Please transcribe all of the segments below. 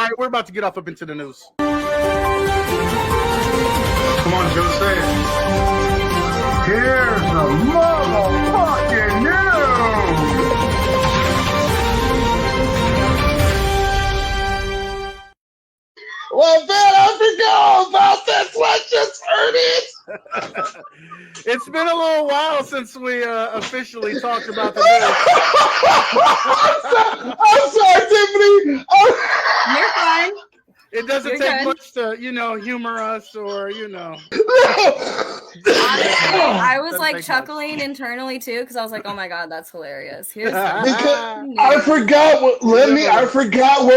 right, we're about to get off up into the news. Come on, Joe, say it. Here's the motherfucking news. Well, man, I forgot about this. I just heard it. It's been a little while since we officially talked about the news. I'm sorry, Tiffany. You're fine. It doesn't You're take good. much to, humor us or, Honestly, I was like chuckling internally too because I was like, "Oh my god, that's hilarious." Here's Because I forgot what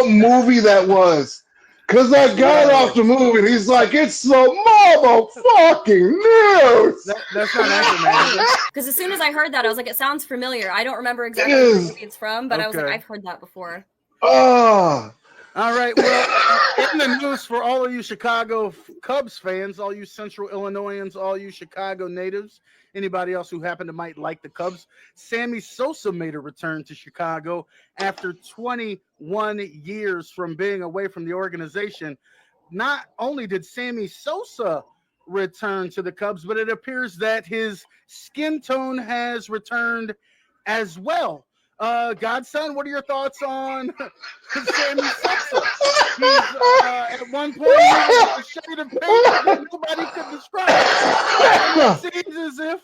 movie that was. Because I got off the movie and he's like, it's the motherfucking news. That's not Anchorman. because as soon as I heard that, I was like, "It sounds familiar." I don't remember exactly what movie it's from, but I was like, Okay. "I've heard that before." Oh. All right, well, in the news for all of you Chicago Cubs fans, all you Central Illinoisans, all you Chicago natives, anybody else who happen to might like the Cubs, Sammy Sosa made a return to Chicago after 21 years from being away from the organization. Not only did Sammy Sosa return to the Cubs, but it appears that his skin tone has returned as well. Godson, what are your thoughts on Sammy Sosa? He's, at one point, he was a shade of pink that nobody could describe. And it seems as if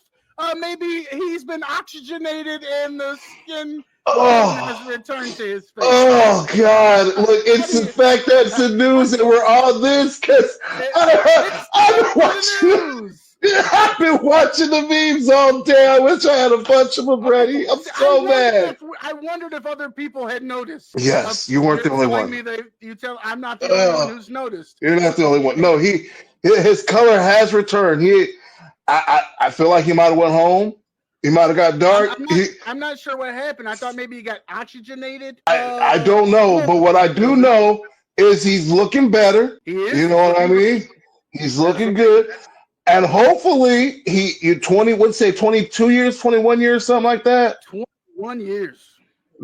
maybe he's been oxygenated and the skin has returned to his face. Oh, God. Look, it's the fact that's the news and we're on this because I've been watching the memes all day. I wish I had a bunch of them ready. I'm so mad. I wondered if other people had noticed. Yes, you weren't the only one. I'm not the only one who's noticed. You're not the only one. No, his color has returned. I feel like he might have went home. He might have got dark. I'm not sure what happened. I thought maybe he got oxygenated. I don't know, but what I do know is he's looking better. He is. You know what I mean? He's looking good. And hopefully, 22 years, 21 years, something like that. 21 years.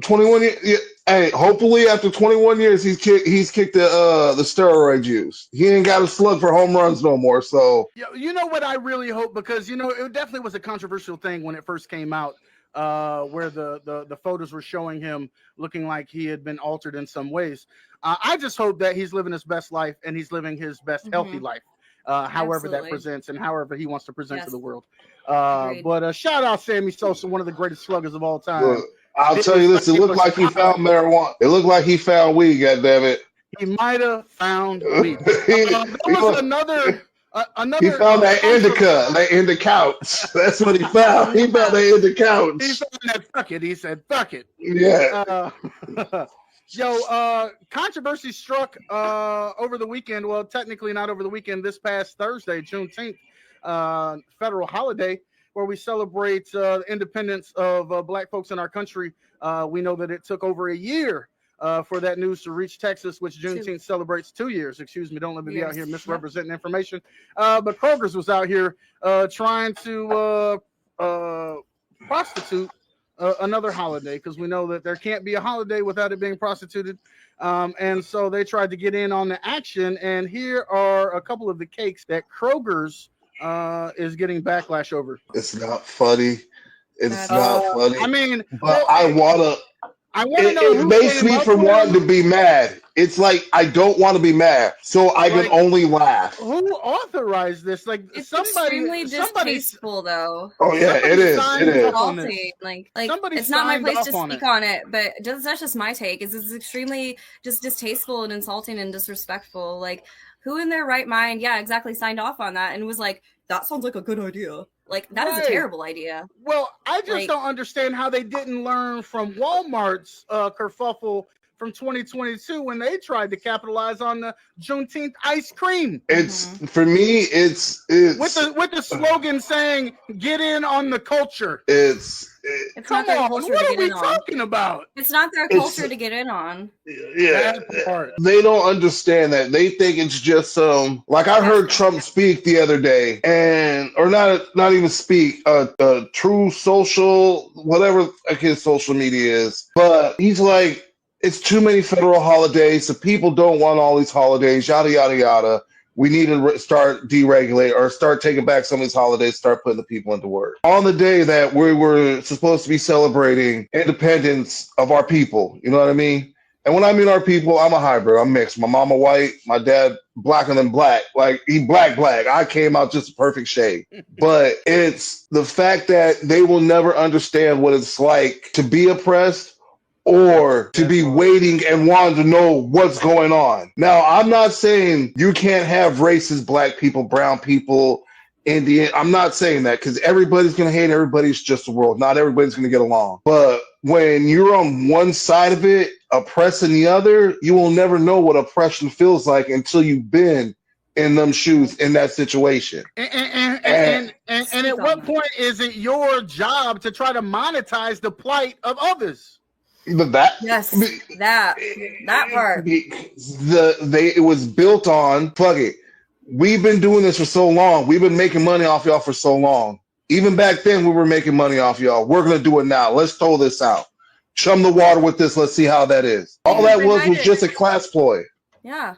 21 years. Yeah. Hey, hopefully after 21 years, he's kicked the steroid juice. He ain't got a slug for home runs no more. So you know what I really hope, because it definitely was a controversial thing when it first came out, where the photos were showing him looking like he had been altered in some ways. I just hope that he's living his best life and he's living his best healthy life. However that presents and however he wants to present to the world. But shout out Sammy Sosa, one of the greatest sluggers of all time. Look, I'll tell you this, it looked like he found marijuana. It looked like he found weed, goddammit. He might have found weed. Another he found that indica, in the couch. That's what he found. He found that in the couch. He found that fuck it. He said, fuck it. Yeah. Controversy struck over the weekend. Well, technically not over the weekend. This past Thursday, Juneteenth, federal holiday, where we celebrate the independence of Black folks in our country. We know that it took over a year for that news to reach Texas, which Juneteenth celebrates 2 years. Excuse me, don't let me be out here misrepresenting information. But Kroger's was out here trying to prostitute another holiday, because we know that there can't be a holiday without it being prostituted. And so they tried to get in on the action. And here are a couple of the cakes that Kroger's is getting backlash over. It's not funny. It's not funny. I mean, but I want to know. It makes me from wanting to be mad. It's like I don't want to be mad, so I can only laugh. Who authorized this? Like, it's extremely distasteful, though. Oh yeah, it is. It is. Like it's not my place to speak on it, but that's just my take. It's extremely just distasteful and insulting and disrespectful. Like, who in their right mind, signed off on that and was like, that sounds like a good idea. Like, that is a terrible idea. Well, I just don't understand how they didn't learn from Walmart's kerfuffle from 2022 when they tried to capitalize on the Juneteenth ice cream. It's for me. It's with the slogan saying "Get in on the culture." It's not their culture to get in on. What are we talking about? It's not their culture to get in on. Yeah, they don't understand that. They think it's just like I heard Trump speak the other day, or not even speak. True Social, whatever his social media is, but he's like, it's too many federal holidays. The people don't want all these holidays, yada, yada, yada. We need to start deregulate or start taking back some of these holidays, start putting the people into work. On the day that we were supposed to be celebrating independence of our people, you know what I mean? And when I mean our people, I'm a hybrid. I'm mixed. My mama white, my dad blacker than black. Like, he black. I came out just a perfect shade. But it's the fact that they will never understand what it's like to be oppressed or to be waiting and wanting to know what's going on. Now, I'm not saying you can't have racist black people, brown people, Indian. I'm not saying that, because everybody's going to hate everybody. It's just the world. Not everybody's going to get along. But when you're on one side of it, oppressing the other, you will never know what oppression feels like until you've been in them shoes in that situation. And at what point is it your job to try to monetize the plight of others? That part. It was built on, fuck it. We've been doing this for so long. We've been making money off y'all for so long. Even back then, we were making money off y'all. We're gonna do it now. Let's throw this out. Chum the water with this. Let's see how that is. All that was just a class ploy. Yeah.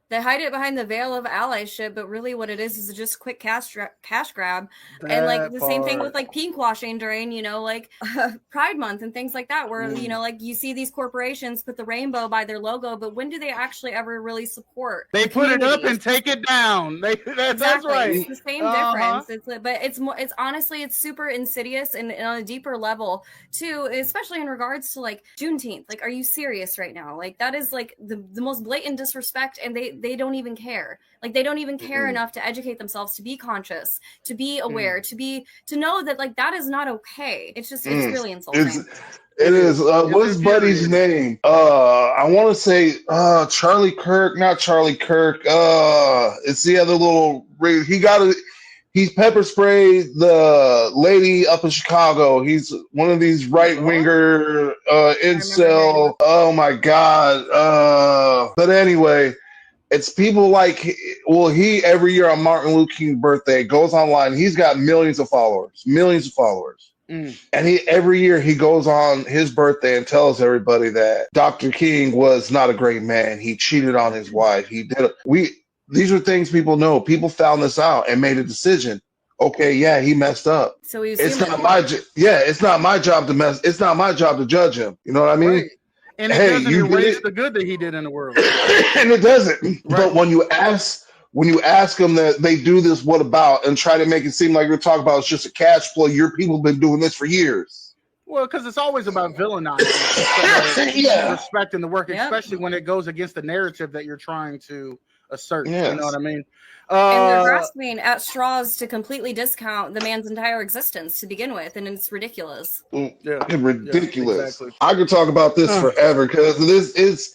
They hide it behind the veil of allyship, but really what it is just a quick cash grab. And like the same thing with like pink washing during, like Pride Month and things like that, where, like you see these corporations put the rainbow by their logo, but when do they actually ever really support? They put it up and take it down. That's right. It's the same difference. It's honestly, it's super insidious and on a deeper level too, especially in regards to like Juneteenth. Like, are you serious right now? Like, that is like the most blatant disrespect, and they don't even care. Like, they don't even care enough to educate themselves, to be conscious, to be aware, to know that like that is not okay. It's just it's really insulting. It is. What's Buddy's name? I want to say Charlie Kirk, not Charlie Kirk. It's the other little. He's pepper sprayed the lady up in Chicago. He's one of these right winger incel. Oh my god. But anyway. It's people like, he every year on Martin Luther King's birthday goes online. He's got millions of followers. And every year he goes on his birthday and tells everybody that Dr. King was not a great man. He cheated on his wife. These are things people know. People found this out and made a decision. Okay, yeah, he messed up. So it's not my job to It's not my job to judge him. You know what I mean? Right. And it doesn't erase the good that he did in the world. And it doesn't. Right. But when you ask them that they do this, what about, and try to make it seem like you're talking about it's just a cash flow, your people been doing this for years. Well, because it's always about villainizing respecting the work, especially when it goes against the narrative that you're trying to assert. Yes. You know what I mean? And they're grasping at straws to completely discount the man's entire existence to begin with, and it's ridiculous. Ridiculous. Yeah, exactly. I could talk about this forever, because this is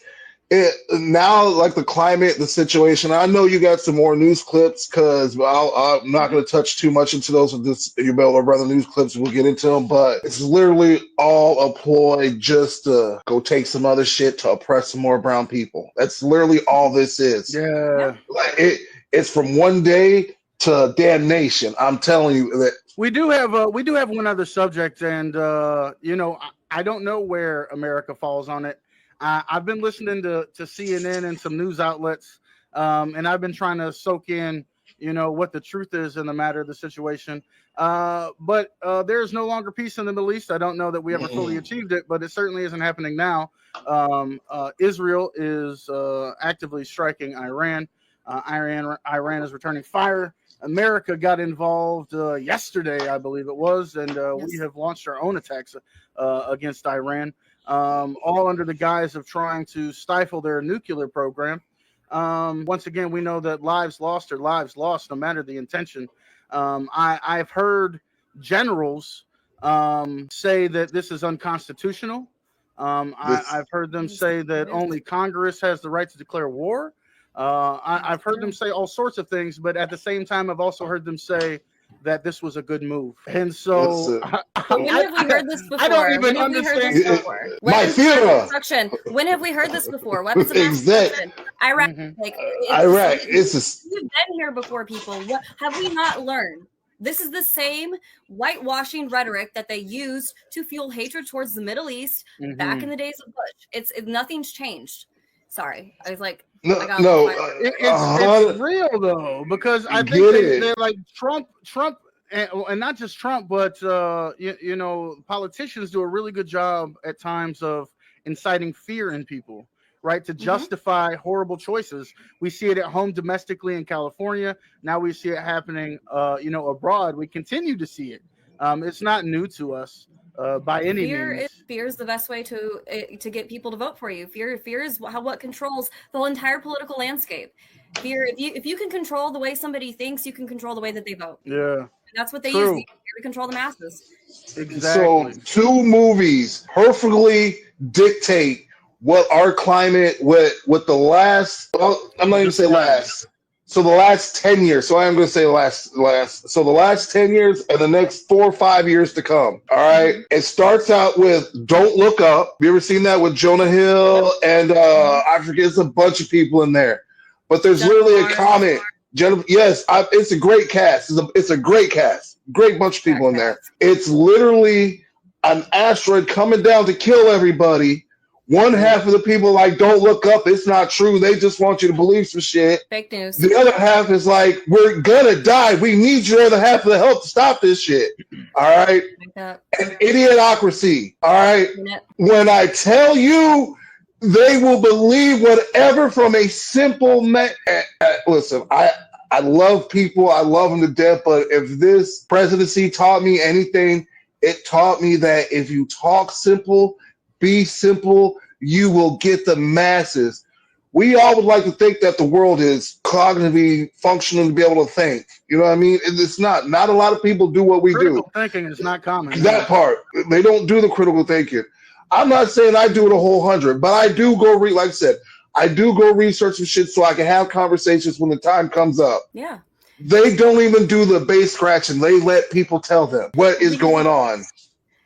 now, like the climate, the situation. I know you got some more news clips, because I'm not going to touch too much into those. You'll be able to run the news clips and we'll get into them, but it's literally all a ploy just to go take some other shit to oppress some more brown people. That's literally all this is. Yeah. Like it's from one day to damnation. I'm telling you that. We do have one other subject, and I don't know where America falls on it. I've been listening to CNN and some news outlets, and I've been trying to soak in, what the truth is in the matter of the situation. But there is no longer peace in the Middle East. I don't know that we ever fully achieved it, but it certainly isn't happening now. Israel is actively striking Iran. Iran is returning fire. America got involved yesterday, I believe it was, and we have launched our own attacks against Iran, all under the guise of trying to stifle their nuclear program. Once again, we know that lives lost are lives lost, no matter the intention. I've heard generals say that this is unconstitutional. I've heard them say that only Congress has the right to declare war. I've heard them say all sorts of things, but at the same time, I've also heard them say that this was a good move. And so when have we heard this before? I don't even understand. When have we heard this before? Weapons of mass destruction. Iraq. Iraq. We've been here before, people. What have we not learned? This is the same whitewashing rhetoric that they used to fuel hatred towards the Middle East back in the days of Bush. Nothing's changed. Sorry, I was like, it's real though, because I think they're like Trump, and not just Trump, but politicians do a really good job at times of inciting fear in people, right, to justify horrible choices. We see it at home domestically in California. Now we see it happening, abroad. We continue to see it. It's not new to us by any means. Fear is the best way to get people to vote for you. Fear is what controls the whole entire political landscape. Fear, if you can control the way somebody thinks, you can control the way that they vote. Yeah, and that's what they use to control the masses. So Exactly. 2 movies perfectly dictate what our climate, what the last, I'm not even going to say last. So the last 10 years. So I am going to say last. So the last 10 years and the next 4 or 5 years to come. All right. It starts out with Don't Look Up. Have you ever seen that with Jonah Hill? And I forget, it's a bunch of people in there. But there's literally a comment. Yes, it's a great cast. It's a great cast. Great bunch of people in there. It's literally an asteroid coming down to kill everybody. One half of the people like, don't look up. It's not true. They just want you to believe some shit. Fake news. The other half is like, we're going to die. We need your other half of the help to stop this shit. All right. An idiocracy. All right. When I tell you, they will believe whatever from a simple man. Listen, I love people. I love them to death. But if this presidency taught me anything, it taught me that if you talk simple, be simple, you will get the masses. We all would like to think that the world is cognitively functional to be able to think. You know what I mean? It's not. Not a lot of people do what we do. Critical thinking is not common. That part. They don't do the critical thinking. I'm not saying I do it a whole 100, but I do go read, like I said, I do go research some shit so I can have conversations when the time comes up. Yeah. They don't even do the base scratching. They let people tell them what is going on.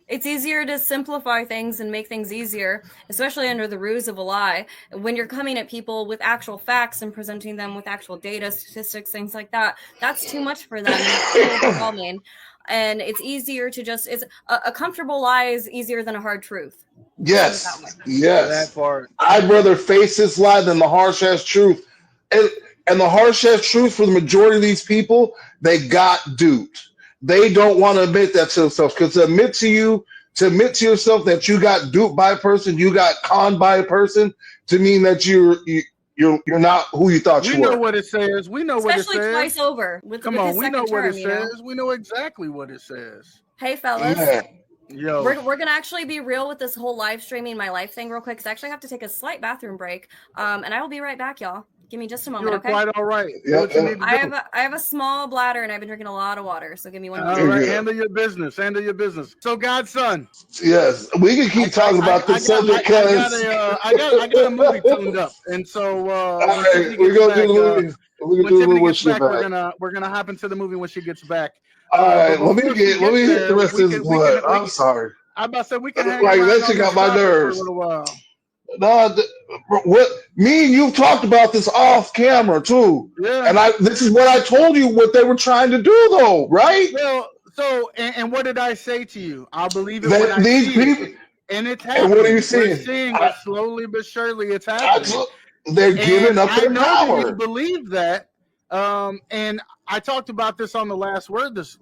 It's easier to simplify things and make things easier, especially under the ruse of a lie. When you're coming at people with actual facts and presenting them with actual data, statistics, things like that, that's too much for them. It's overwhelming. And it's easier to it's a comfortable lie is easier than a hard truth. Yes. Yes. That part. I'd rather face this lie than the harsh ass truth. And the harsh ass truth for the majority of these people, they got duped. They don't want to admit that to themselves, because to admit to yourself that you got duped by a person, you got conned by a person, to mean that you're not who you thought you were. We know what it says. We know what it says. Especially twice over. Come on, we know what it says. We know exactly what it says. Hey, fellas. Yeah. Yo. We're gonna actually be real with this whole live streaming my life thing real quick, because I actually have to take a slight bathroom break. And I will be right back, y'all. Give me just a moment, You're okay? quite all right. Yeah. I have a small bladder, and I've been drinking a lot of water. So give me 1 minute. All right, handle your business. Handle your business. So, Godson. Yes, we can keep talking about this subject because I got a movie tuned up, and so all right, we're gonna do the movie. We're gonna do the movie when she's back. We're gonna hop into the movie when she gets back. All right, let me hit the rest of this blood. I'm sorry. I'm about to say we can hang like around that on shit got this my topic nerves. for a little while. No, what me and you talked about this off camera too. Yeah. And this is what I told you what they were trying to do though, right? Well, so and what did I say to you? I'll believe it That when I these see people, it. And it's happening. and what are you seeing? We're seeing it slowly but surely. It's happening. They're giving up their I know power. that you believe that. And I talked about this on the last word this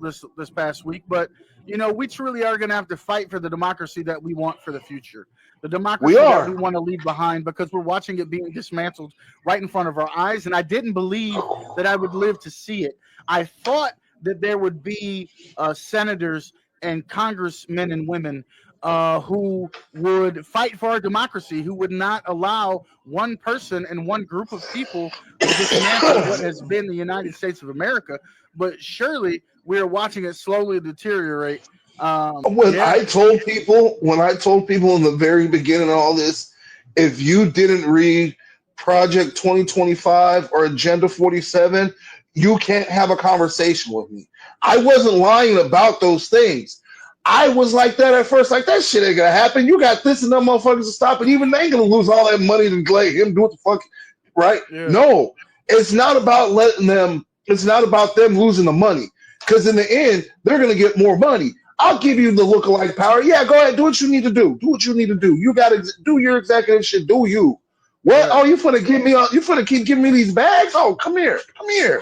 past week, but we truly are going to have to fight for the democracy that we want for the future. The democracy that we want to leave behind, because we're watching it being dismantled right in front of our eyes. And I didn't believe that I would live to see it. I thought that there would be senators and congressmen and women who would fight for our democracy, who would not allow one person and one group of people to dismantle what has been the United States of America. But surely we are watching it slowly deteriorate. I told people in the very beginning of all this, if you didn't read Project 2025 or Agenda 47, you can't have a conversation with me. I wasn't lying about those things. I was like that at first, like that shit ain't gonna happen. You got this and them motherfuckers to stop it. Even they ain't gonna lose all that money to let him do what the fuck, right? Yeah. No, it's not about letting them. It's not about them losing the money. because in the end, they're going to get more money. I'll give you the lookalike power. Yeah, go ahead. Do what you need to do. Do what you need to do. You got to do your executive shit. Do you. What? Right. Oh, you finna give me? You finna keep giving me these bags? Oh, come here.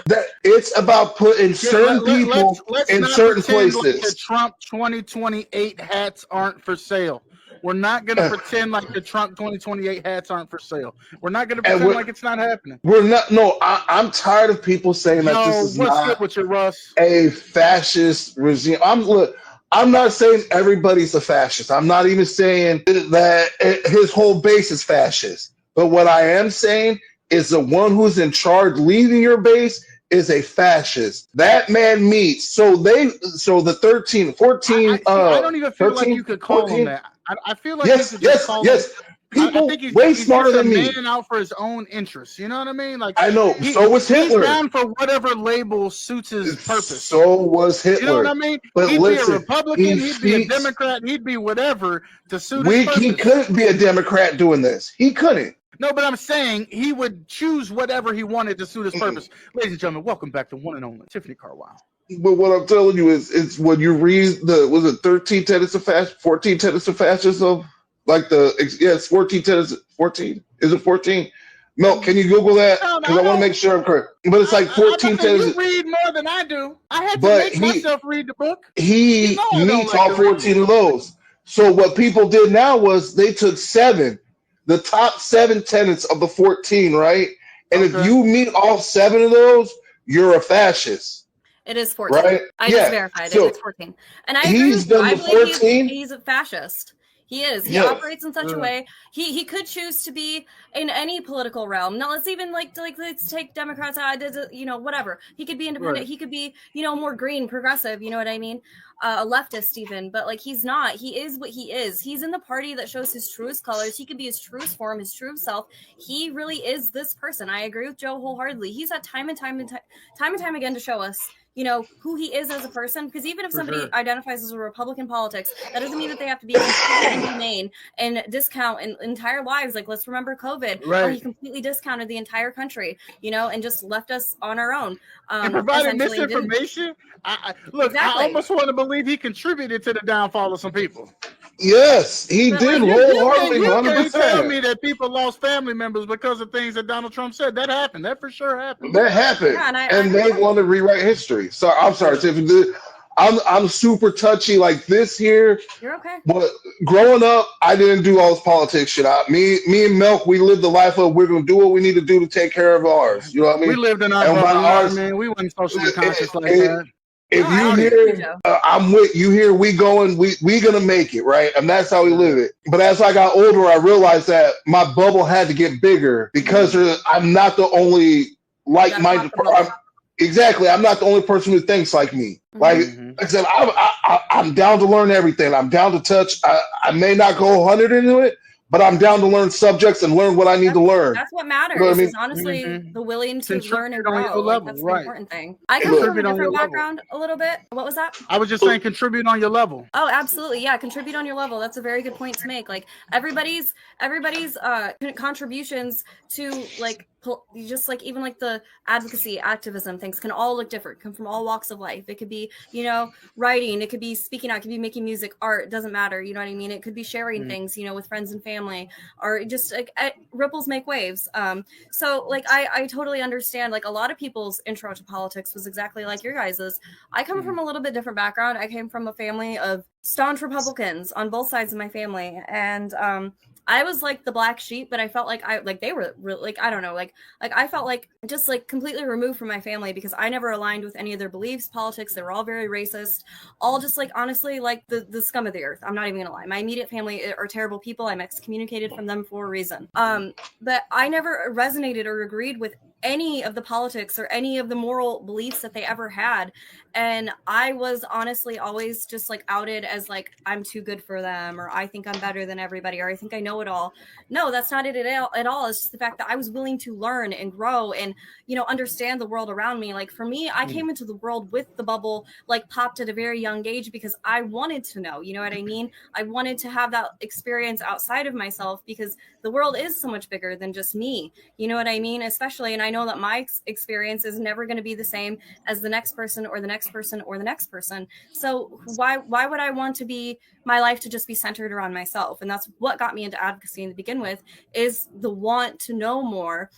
That it's about putting certain people in certain places. Like the Trump 2028 hats aren't for sale. We're not going to pretend like the Trump 2028 hats aren't for sale. We're not going to pretend like it's not happening. We're not. No, I'm tired of people saying that this is not with you, Russ? A fascist regime. I'm not saying everybody's a fascist. I'm not even saying that his whole base is fascist. But what I am saying is the one who's in charge leading your base is a fascist. That man meets. So the 13, 14. I don't even feel 13, like you could call 14? Him that. I feel like yes. People way smarter than me. Man out for his own interests. You know what I mean? Like I know. So was Hitler. He's down for whatever label suits his purpose. So was Hitler. You know what I mean? But he'd listen, be a Republican. He'd be a Democrat. He'd be whatever to suit his purpose. He couldn't be a Democrat doing this. He couldn't. No, but I'm saying he would choose whatever he wanted to suit his purpose. Ladies and gentlemen, welcome back to one and only Tiffany Carwile. But what I'm telling you is, it's when you read 13 tenets of fascism, 14 tenets of fascism, it's 14 tenets. 14 is it 14? No, can you Google that? Because I want to make sure I'm correct. But it's like 14 tenets. You read more than I do. I had to make myself read the book. He meets all 14 of those. So what people did now was they took 7. The top 7 tenets of the 14, right? And if you meet all 7 of those, you're a fascist. It is 14. Right? I just verified it. It's 14. And I agree with you. I believe he's a fascist. He is. He operates in such a way. He could choose to be in any political realm. Now let's even let's take Democrats out. Whatever. He could be independent. Right. He could be more green, progressive. You know what I mean? A leftist even. But he's not. He is what he is. He's in the party that shows his truest colors. He could be his truest form, his true self. He really is this person. I agree with Joe wholeheartedly. He's had time and time again to show us who he is as a person, because even if somebody identifies as a Republican politics, that doesn't mean that they have to be completely inhumane and discount entire lives. Let's remember COVID, where he completely discounted the entire country, and just left us on our own. And provided misinformation. I almost want to believe he contributed to the downfall of some people. Yes, he did wholeheartedly. You can't tell me that people lost family members because of things that Donald Trump said. That happened. That for sure happened. That happened. Yeah, and they want to rewrite history. So I'm sorry, Tiffany. I'm super touchy like this here. You're okay. But growing up, I didn't do all this politics shit. Me and Milk, we lived the life of we're gonna do what we need to do to take care of ours. You know what I mean? We lived in our lives, man. We weren't socially conscious like that. If you hear, I'm with you here. We gonna make it, right? And that's how we live it. But as I got older, I realized that my bubble had to get bigger because I'm not the only like-minded person. Exactly, I'm not the only person who thinks like me. Like I said, I'm down to learn everything. I'm down to touch. I may not go 100 into it, but I'm down to learn subjects and learn what I need to learn. That's what matters. You know what I mean? Is honestly the willing to learn and grow. That's the important thing. I come from a different background a little bit. What was that? I was just saying contribute on your level. Oh, absolutely. Yeah, contribute on your level. That's a very good point to make. Everybody's contributions to just even the advocacy, activism things can all look different, come from all walks of life. It could be, writing, it could be speaking out, it could be making music, art, it doesn't matter. You know what I mean? It could be sharing things, with friends and family, or just ripples make waves. So I totally understand. A lot of people's intro to politics was exactly like your guys's. I come from a little bit different background. I came from a family of staunch Republicans on both sides of my family. And, I was the black sheep, but I felt they were really, I don't know, I felt just completely removed from my family because I never aligned with any of their beliefs, politics. They were all very racist, all just honestly, the scum of the earth. I'm not even gonna lie. My immediate family are terrible people. I'm excommunicated from them for a reason. But I never resonated or agreed with any of the politics or any of the moral beliefs that they ever had. And I was honestly always just outed as I'm too good for them, or I think I'm better than everybody, or I think I know it all. No, that's not it at all. It's just the fact that I was willing to learn and grow and, understand the world around me. For me, I came into the world with the bubble, popped at a very young age because I wanted to know, you know what I mean? I wanted to have that experience outside of myself because the world is so much bigger than just me. You know what I mean? Especially, and I know that my experience is never going to be the same as the next person or the next person or the next person. So why would I want to be my life to just be centered around myself? And that's what got me into advocacy to begin with, is the want to know more.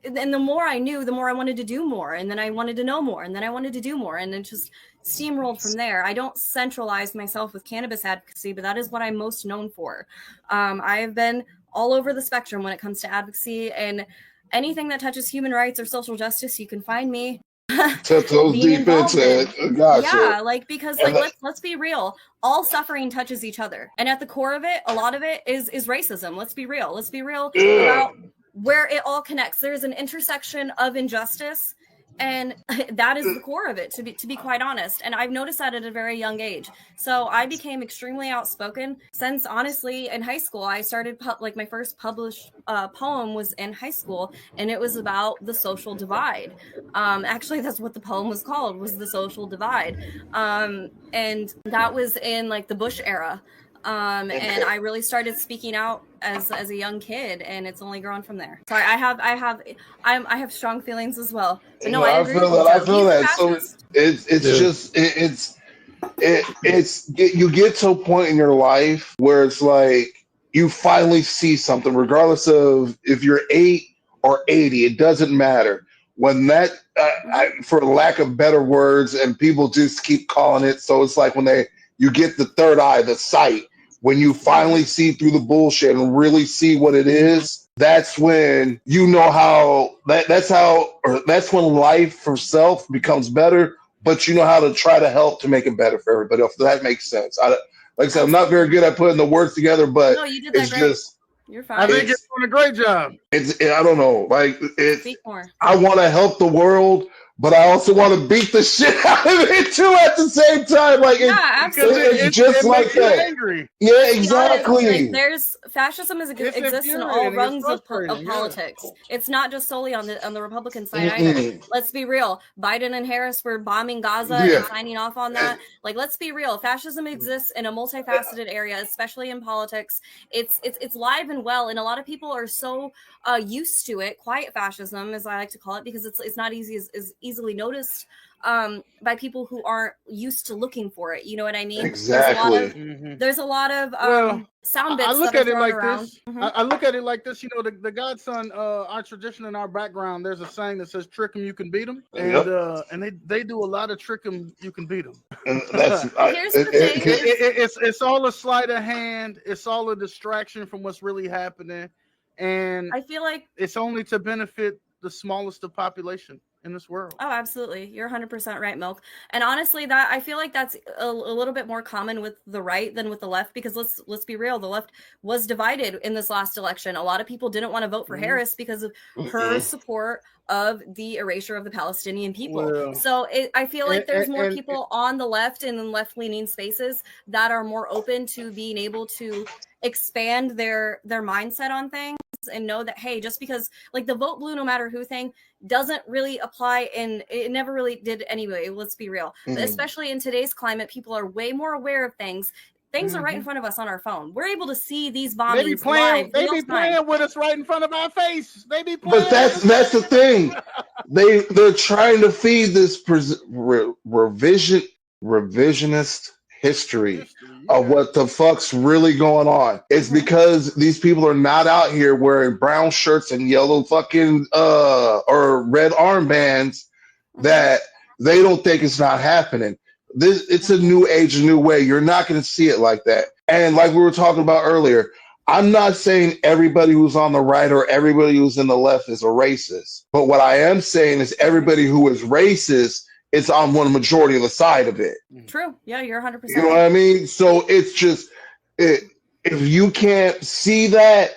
And the more I knew, the more I wanted to do more. And then I wanted to know more. And then I wanted to do more. And it just steamrolled from there. I don't centralize myself with cannabis advocacy, but that is what I'm most known for. I have been all over the spectrum when it comes to advocacy, and anything that touches human rights or social justice, you can find me. Took those deep into it. Gotcha. Yeah, like, because like let's be real. All suffering touches each other, and at the core of it, a lot of it is racism. Let's be real. Let's be real about where it all connects. There's an intersection of injustice, and that is the core of it, to be quite honest. And I've noticed that at a very young age. So I became extremely outspoken since, honestly, in high school. I started my first published poem was in high school, and it was about the social divide. Actually, that's what the poem was called, was The Social Divide. And that was in like the Bush era. And I really started speaking out as a young kid, and it's only grown from there. So I have strong feelings as well. But no, I agree. I feel that. So you get to a point in your life where it's like you finally see something, regardless of if you're 8 or 80, it doesn't matter. When that, for lack of better words, and people just keep calling it, so it's like when you get the third eye, the sight. When you finally see through the bullshit and really see what it is, that's when you know how that's when life for self becomes better, but you know how to try to help to make it better for everybody else. That makes sense. Like I said, I'm not very good at putting the words together, but no, you did that great. You're fine. I think you're doing a great job. I don't know. Like, Speak more. I want to help the world, but I also want to beat the shit out of it too at the same time. Like, it's just like that. Angry. Yeah, exactly. Like, fascism exists in all rungs of politics. It's not just solely on the Republican side either. Let's be real. Biden and Harris were bombing Gaza and signing off on that. Like, let's be real. Fascism exists in a multifaceted area, especially in politics. It's live and well, and a lot of people are so used to it. Quiet fascism, as I like to call it, because it's not easily noticed by people who aren't used to looking for it. You know what I mean? Exactly. There's a lot of sound bits. I look at it like this. I look at it like this. You know, the godson, our tradition and our background. There's a saying that says, "Trick 'em, you can beat 'em," and they do a lot of trick 'em, you can beat 'em. Here's the thing: it's all a sleight of hand. It's all a distraction from what's really happening, and I feel like it's only to benefit the smallest of population in this world. Oh, absolutely. You're 100% right, Milk. And honestly, that I feel like that's a little bit more common with the right than with the left, because let's be real, the left was divided in this last election. A lot of people didn't want to vote for Harris because of her support of the erasure of the Palestinian people. So I feel like there's more people on the left and in left-leaning spaces that are more open to being able to expand their mindset on things and know that, hey, just because like the vote blue no matter who thing doesn't really apply, and it never really did anyway, let's be real. But especially in today's climate, people are way more aware of things are right in front of us on our phone. We're able to see these bombings they be playing with us right in front of our face. They be playing. But that's the thing. They're trying to feed this revisionist history of what the fuck's really going on. It's because these people are not out here wearing brown shirts and yellow fucking or red armbands that they don't think it's not happening. It's a new age, a new way. You're not going to see it like that. And like we were talking about earlier, I'm not saying everybody who's on the right or everybody who's in the left is a racist. But what I am saying is everybody who is racist is on one majority of the side of it. True. Yeah, you're 100%. You know what I mean? So it's just, if you can't see that,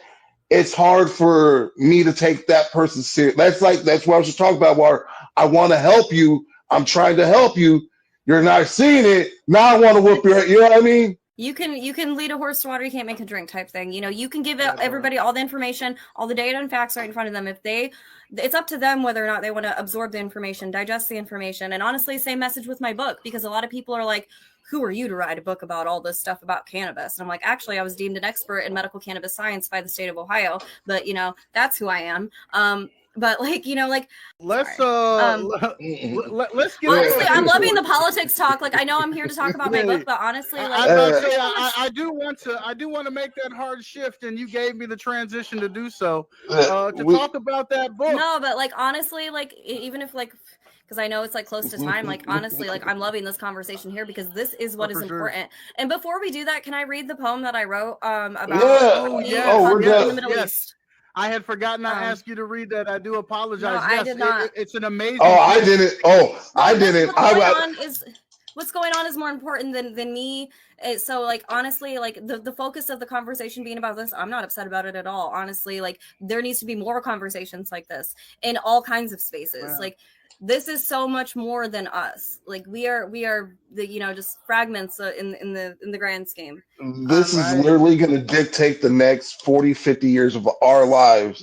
it's hard for me to take that person serious. That's what I was just talking about, where I want to help you. I'm trying to help you. You're not seeing it. Now I want to whoop your head. You know what I mean? You can lead a horse to water, you can't make a drink type thing. You know, you can give everybody all the information, all the data and facts right in front of them. It's up to them whether or not they want to absorb the information, digest the information. And honestly, same message with my book, because a lot of people are like, who are you to write a book about all this stuff about cannabis? And I'm like, actually, I was deemed an expert in medical cannabis science by the state of Ohio, but you know, that's who I am. But like, you know, like let's Mm-mm. let's get honestly, I'm loving the politics talk. Like, I know I'm here to talk about my book, but honestly, like I do want to make that hard shift, and you gave me the transition to do so. To talk about that book. No, but like honestly, like even if like, because I know it's like close to time, like honestly, like I'm loving this conversation here because this is what is important. And before we do that, can I read the poem that I wrote about we're in the Middle East? I had forgotten I asked you to read that. I do apologize. No, I did not. It's an amazing. Oh, I didn't. Oh, I didn't. What's going on is more important than me. So like honestly, like the focus of the conversation being about this, I'm not upset about it at all. Honestly, like there needs to be more conversations like this in all kinds of spaces. Yeah. Like this is so much more than us. Like we are the, you know, just fragments in the grand scheme. This is literally going to dictate the next 40, 50 years of our lives.